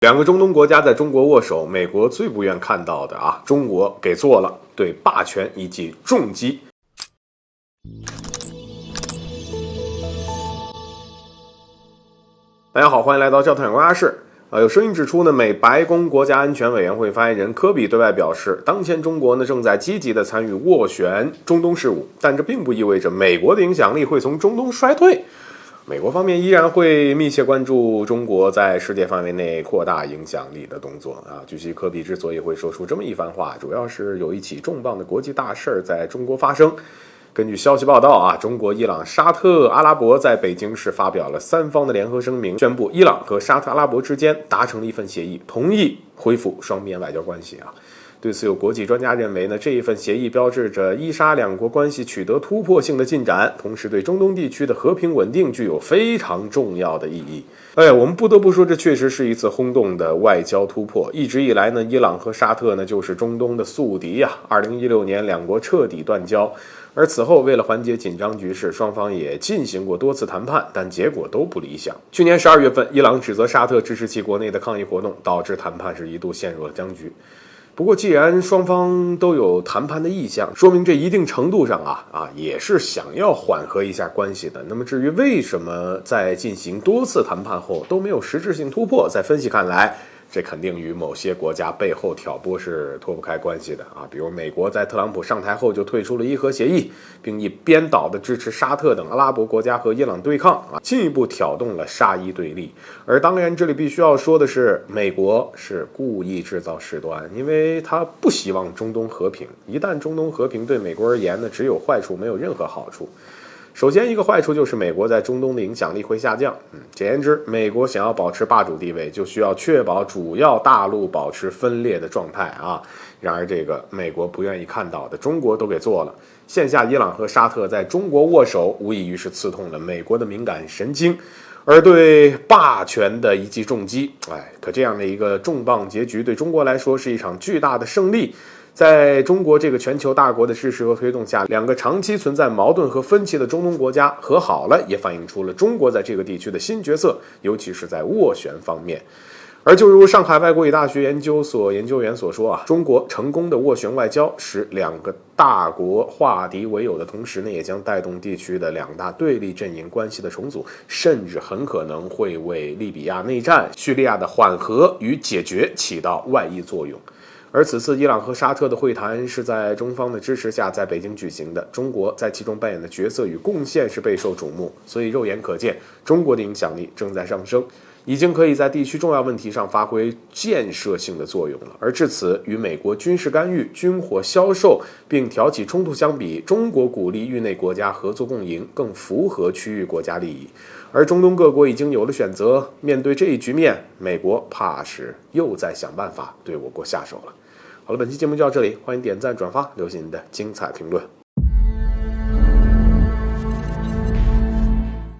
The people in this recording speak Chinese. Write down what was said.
两个中东国家在中国握手，美国最不愿看到的啊，中国给做了，对霸权一记重击。大家好，欢迎来到教谈观察室。有声音指出呢，美白宫国家安全委员会发言人科比对外表示，当前中国呢正在积极的参与斡旋中东事务，但这并不意味着美国的影响力会从中东衰退。美国方面依然会密切关注中国在世界范围内扩大影响力的动作啊。据悉，科比之所以会说出这么一番话，主要是有一起重磅的国际大事在中国发生。根据消息报道啊，中国、伊朗、沙特阿拉伯在北京市发表了三方的联合声明，宣布伊朗和沙特阿拉伯之间达成了一份协议，同意恢复双边外交关系啊。对此，有国际专家认为呢，这一份协议标志着伊沙两国关系取得突破性的进展，同时对中东地区的和平稳定具有非常重要的意义。我们不得不说，这确实是一次轰动的外交突破。一直以来呢，伊朗和沙特呢就是中东的宿敌呀。2016年，两国彻底断交。而此后，为了缓解紧张局势，双方也进行过多次谈判，但结果都不理想。去年12月份，伊朗指责沙特支持其国内的抗议活动，导致谈判是一度陷入了僵局。不过，既然双方都有谈判的意向，说明这一定程度上也是想要缓和一下关系的。那么，至于为什么在进行多次谈判后都没有实质性突破，在分析看来，这肯定与某些国家背后挑拨是脱不开关系的啊。比如美国在特朗普上台后就退出了伊核协议，并以边岛的支持沙特等阿拉伯国家和伊朗对抗啊，进一步挑动了沙伊对立。而当然，这里必须要说的是，美国是故意制造事端，因为他不希望中东和平。一旦中东和平，对美国而言呢，只有坏处，没有任何好处。首先，一个坏处就是美国在中东的影响力会下降。简言之，美国想要保持霸主地位，就需要确保主要大陆保持分裂的状态啊。然而，这个美国不愿意看到的，中国都给做了。线下，伊朗和沙特在中国握手，无异于是刺痛了美国的敏感神经，而对霸权的一记重击。可这样的一个重磅结局，对中国来说是一场巨大的胜利。在中国这个全球大国的支持和推动下，两个长期存在矛盾和分歧的中东国家和好了，也反映出了中国在这个地区的新角色，尤其是在斡旋方面。而就如上海外国语大学研究所研究员所说中国成功的斡旋外交，使两个大国化敌为友的同时呢，也将带动地区的两大对立阵营关系的重组，甚至很可能会为利比亚内战、叙利亚的缓和与解决起到外溢作用。而此次伊朗和沙特的会谈是在中方的支持下在北京举行的，中国在其中扮演的角色与贡献是备受瞩目，所以肉眼可见，中国的影响力正在上升，已经可以在地区重要问题上发挥建设性的作用了。而至此，与美国军事干预、军火销售并挑起冲突相比，中国鼓励域内国家合作共赢，更符合区域国家利益。而中东各国已经有了选择，面对这一局面，美国怕是又在想办法对我国下手了。好了，本期节目就到这里，欢迎点赞、转发，留下您的精彩评论。